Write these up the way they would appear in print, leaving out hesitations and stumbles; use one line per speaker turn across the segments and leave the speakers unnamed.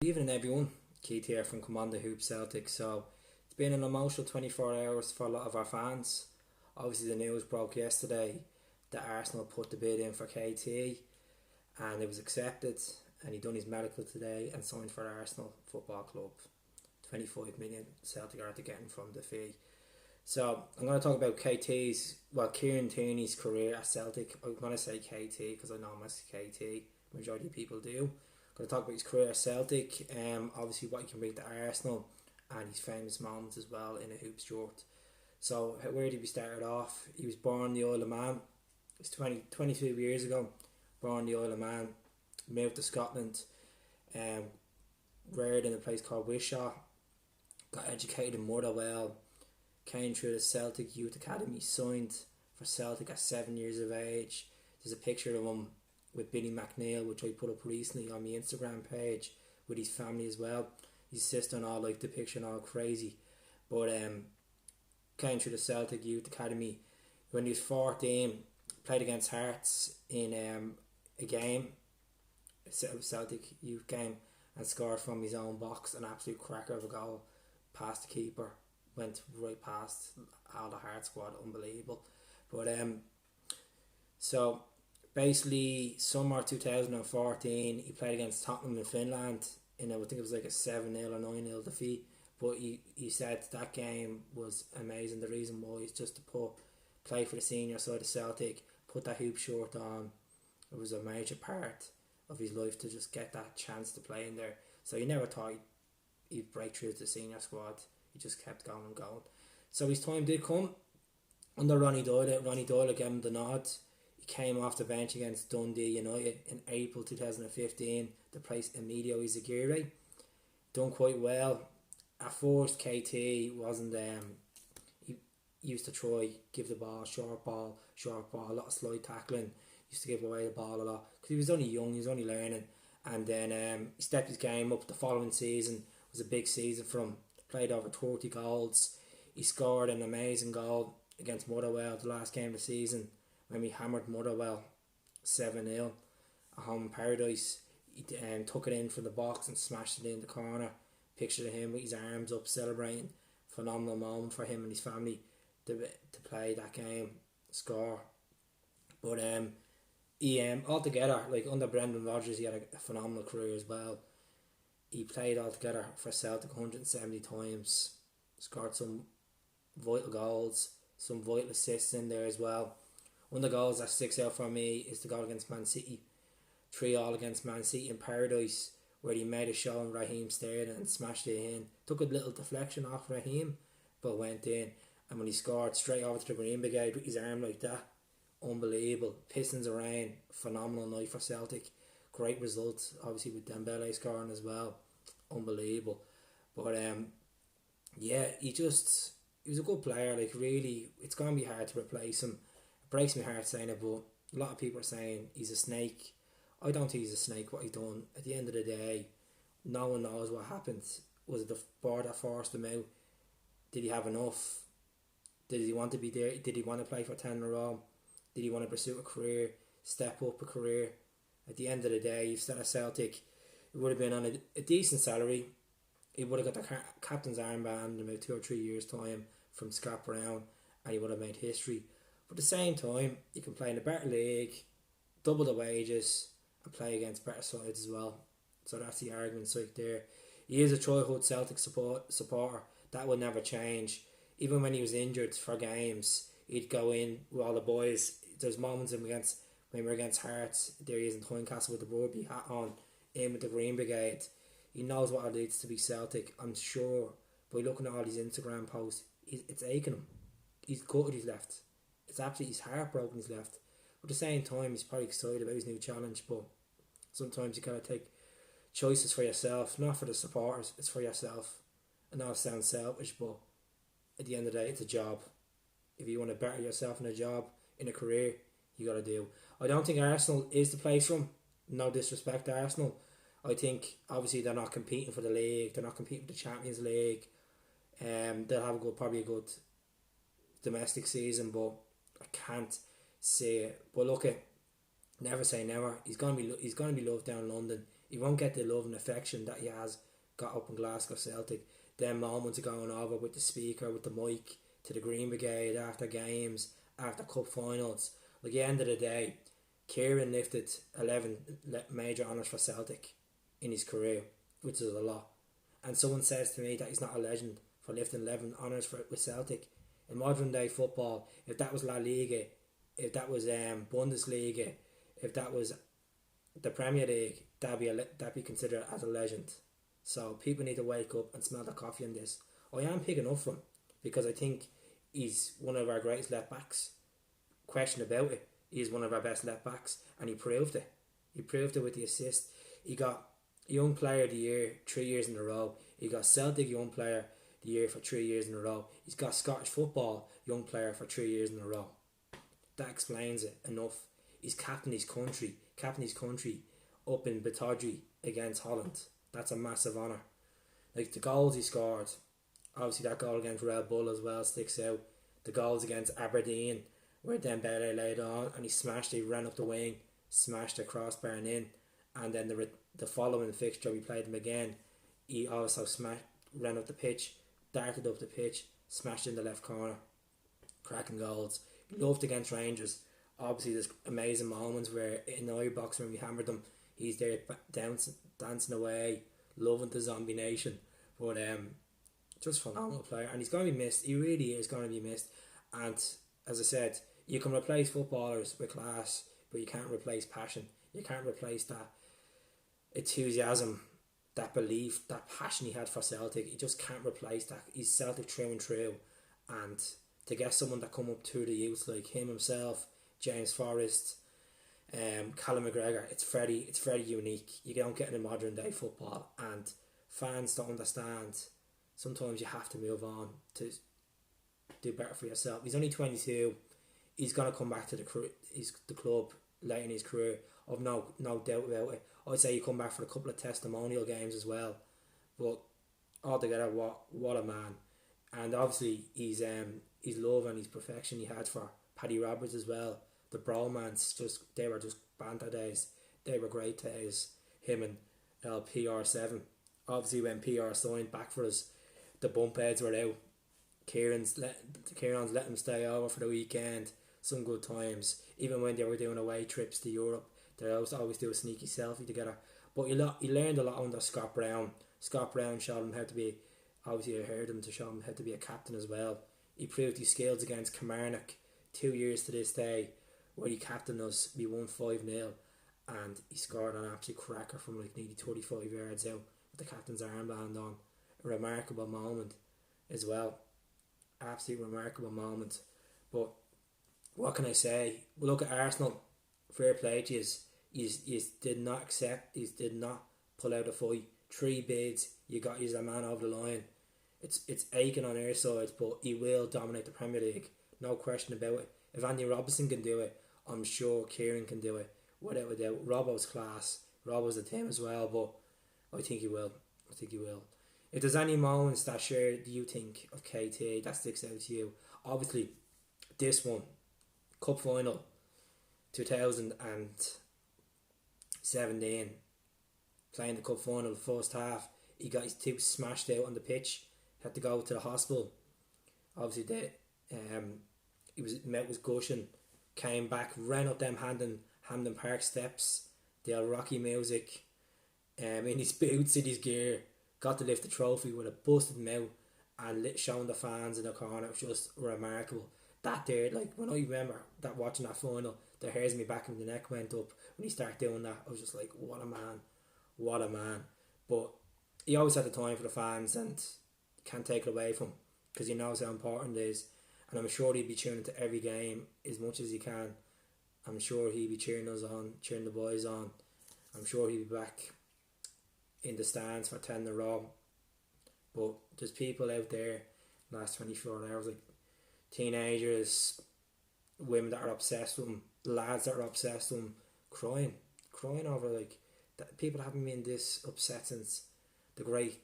Evening everyone, Keith here from Commander Hoop Celtic. So it's been an emotional 24 hours for a lot of our fans. Obviously the news broke yesterday that Arsenal put the bid in for KT and it was accepted, and he done his medical today and signed for Arsenal Football Club. 25 million Celtic are getting from the fee. So I'm going to talk about Kieran Tierney's career at Celtic. I'm going to say KT because I know him as KT. Majority of people do. I'm going to talk about his career at Celtic, obviously what he can bring to Arsenal, and his famous moments as well in a hoops shirt. So where did we start off? He was born in the Isle of Man. It's 22 years ago. Born in the Isle of Man. Moved to Scotland. Reared in a place called Wishaw. Got educated in Motherwell. Came through the Celtic Youth Academy. Signed for Celtic at 7 years of age. There's a picture of him with Billy McNeil, which I put up recently on my Instagram page, with his family as well. His sister and all like the picture and all crazy. But came through the Celtic Youth Academy. When he was 14, played against Hearts in a game, a Celtic youth game, and scored from his own box, an absolute cracker of a goal, past the keeper, went right past all the Hearts squad, unbelievable. But so basically summer 2014 he played against Tottenham in Finland in I think it was like a 7-0 or 9-0 defeat, but he said that game was amazing. The reason why is just to play for the senior side of Celtic, put that hoop shirt on. It was a major part of his life to just get that chance to play in there. So he never thought he'd break through to the senior squad. He just kept going and going. So his time did come under Ronnie Doyle. Ronnie Doyle gave him the nod. He came off the bench against Dundee United in April 2015 to place Emilio Izaguirre. Done quite well. At first KT wasn't he used to try give the ball, short ball, a lot of slide tackling, used to give away the ball a lot because he was only young, he was only learning. And then he stepped his game up the following season. It was a big season for him. Played over 30 goals. He scored an amazing goal against Motherwell the last game of the season when we hammered Motherwell 7-0 at home in Paradise. He took it in from the box and smashed it in the corner. Picture of him with his arms up celebrating. Phenomenal moment for him and his family to play that game, score. But he altogether, like under Brendan Rodgers, he had a phenomenal career as well. He played altogether for Celtic 170 times, scored some vital goals, some vital assists in there as well. One of the goals that sticks out for me is the goal against Man City, 3-3 against Man City in Paradise, where he made a show on Raheem Sterling and smashed it in. Took a little deflection off Raheem, but went in. And when he scored, straight over to the Green Brigade with his arm like that, unbelievable. Pistons of Rain, phenomenal night for Celtic. Great result, obviously with Dembele scoring as well, unbelievable. But he was a good player. Like really, it's gonna be hard to replace him. It breaks my heart saying it, but a lot of people are saying he's a snake. I don't think he's a snake. What he done at the end of the day, no one knows what happened. Was it the board that forced him out? Did he have enough? Did he want to be there? Did he want to play for 10 in a row? Did he want to pursue a career, step up a career? At the end of the day, you've said at Celtic, it would have been on a decent salary. He would have got the captain's armband in about 2 or 3 years' time from Scott Brown, and he would have made history. But at the same time, you can play in a better league, double the wages, and play against better sides as well. So that's the argument right there. He is a childhood Celtic supporter. That will never change. Even when he was injured for games, he'd go in with all the boys. There's moments when we're against Hearts, there he is in Tynecastle with the rugby hat on, in with the Green Brigade. He knows what it needs to be Celtic, I'm sure. By looking at all his Instagram posts, it's aching him. He's gutted he's left. It's absolutely, he's heartbroken he's left. But at the same time, he's probably excited about his new challenge. But sometimes you gotta take choices for yourself, not for the supporters. It's for yourself. I know it sounds selfish, but at the end of the day, it's a job. If you want to better yourself in a job, in a career, you got to do. I don't think Arsenal is the place for him. No disrespect to Arsenal. I think obviously they're not competing for the league. They're not competing for the Champions League. They'll have probably a good domestic season, but I can't say it. But look, never say never. He's gonna be loved down in London. He won't get the love and affection that he has got up in Glasgow Celtic. Them moments of going over with the speaker, with the mic, to the Green Brigade after games, after cup finals. Like, at the end of the day, Kieran lifted 11 major honours for Celtic in his career, which is a lot. And someone says to me that he's not a legend for lifting 11 honours with Celtic. In modern day football, if that was La Liga, if that was Bundesliga, if that was the Premier League, that'd be considered as a legend. So people need to wake up and smell the coffee on this. I am picking up from him because I think he's one of our greatest left backs. Question about it. He's one of our best left backs, and he proved it. He proved it with the assist. He got Young Player of the Year 3 years in a row. He got Celtic Young Player of the Year for 3 years in a row. He's got Scottish Football Young Player for 3 years in a row. That explains it enough. He's captain his country up in Batodry against Holland. That's a massive honour. Like, the goals he scored, obviously that goal against Red Bull as well sticks out. The goals against Aberdeen, where Dembele laid on and he ran up the wing, smashed the crossbar and in. And then the following fixture, we played him again. He also ran up the pitch, darted up the pitch, smashed in the left corner. Cracking goals. He loved against Rangers. Obviously, there's amazing moments where in the eye box when we hammered them, he's there dancing away, loving the Zombie Nation. But just phenomenal player, and he's going to be missed. He really is going to be missed. And as I said, you can replace footballers with class, but you can't replace passion. You can't replace that enthusiasm, that belief, that passion he had for Celtic. You just can't replace that. He's Celtic through and through. And to get someone that come up through the youth like him himself, James Forrest, Callum McGregor, it's very unique. You don't get it in modern day football, and fans don't understand. Sometimes you have to move on to do better for yourself. He's only 22. He's gonna come back to the club late in his career. I've no doubt about it. I'd say he come back for a couple of testimonial games as well. But altogether, what a man! And obviously his love and his perfection he had for Paddy Roberts as well. The bromance, they were just banter days. They were great days. Him and PR7. Obviously, when PR signed back for us, the bump heads were out. Kierans let him stay over for the weekend. Some good times. Even when they were doing away trips to Europe, they always do a sneaky selfie together. But he learned a lot under Scott Brown. Scott Brown showed him how to be. Obviously, I heard him to show him how to be a captain as well. He proved his skills against Kilmarnock 2 years to this day, where he captained us. We won 5-0, and he scored an absolute cracker from like nearly 35 yards out with the captain's armband on. A remarkable moment as well. Absolute remarkable moment. But what can I say? Look at Arsenal. Fair play to you. You did not accept. You did not pull out a fight. 3 bids. You got a man over the line. It's aching on our side, but he will dominate the Premier League. No question about it. If Andy Robertson can do it, I'm sure Kieran can do it. Without a doubt. Robbo's class. Robbo's a team as well, but I think he will. If there's any moments that do you think of KT that sticks out to you? Obviously, this one, Cup Final, 2017, playing the Cup Final, the first half, he got his tooth smashed out on the pitch, had to go to the hospital. Obviously, he was met with gushing, came back, ran up them Hampden Park steps, the old Rocky music, in his boots, in his gear, got to lift the trophy with a busted mouth and showing the fans in the corner. It was just remarkable. That there, like, when I remember that watching that final, the hairs in my back of the neck went up when he started doing that. I was just like, what a man. But he always had the time for the fans, and can't take it away from him because he knows how important it is. And I'm sure he'd be tuning to every game as much as he can. I'm sure he'd be cheering us on, cheering the boys on. I'm sure he'd be back in the stands for 10 in a row. But there's people out there last 24 hours, like teenagers, women that are obsessed with him, lads that are obsessed with him, crying over like that. People haven't been this upset since the great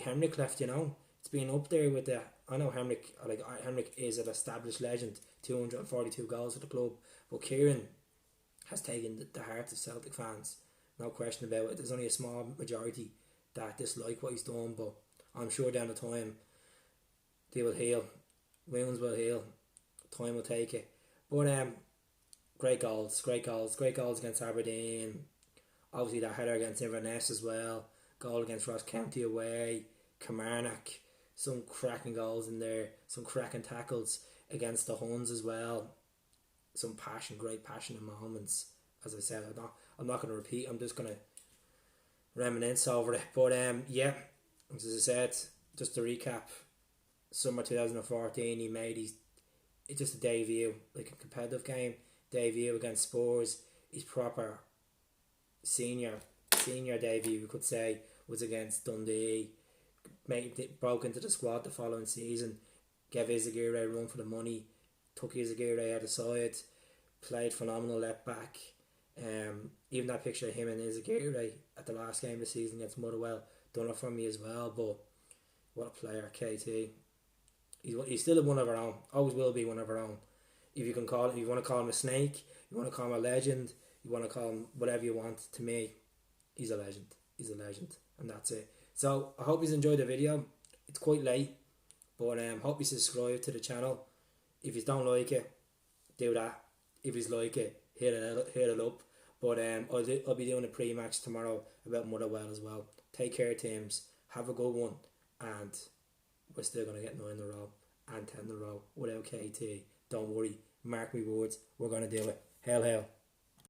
Henrik left. It's been up there with the. I know Henrik is an established legend, 242 goals for the club, but Kieran has taken the heart of Celtic fans. no question about it. There's only a small majority that dislike what he's done, but I'm sure down the time they will heal. Wounds will heal. Time will take it. But great goals against Aberdeen. Obviously that header against Inverness as well. Goal against Ross County away. Kilmarnock. Some cracking goals in there. Some cracking tackles against the Huns as well. Some passion, great passionate moments. As I said, I'm not going to repeat. I'm just going to reminisce over it. But yeah, as I said, just to recap, summer 2014, he made it's just a debut, like a competitive game debut against Spurs. His proper senior debut, we could say, was against Dundee. Broke into the squad the following season, gave Izagirre a run for the money, took Izagirre out of side, played phenomenal left back. Even that picture of him and Izagirre at the last game of the season against Motherwell done it for me as well. But what a player, KT. He's still one of our own. Always will be one of our own. If you want to call him a snake, you want to call him a legend, you want to call him whatever you want. To me, he's a legend. He's a legend, and that's it. So I hope you enjoyed the video. It's quite late, but hope you subscribe to the channel. If you don't like it, do that. If you like it, hit it up. But I'll be doing a pre-match tomorrow about Motherwell as well. Take care, teams. Have a good one, and we're still going to get 9 in a row and 10 in a row without KT. Don't worry. Mark me words. We're going to do it. Hail, hail.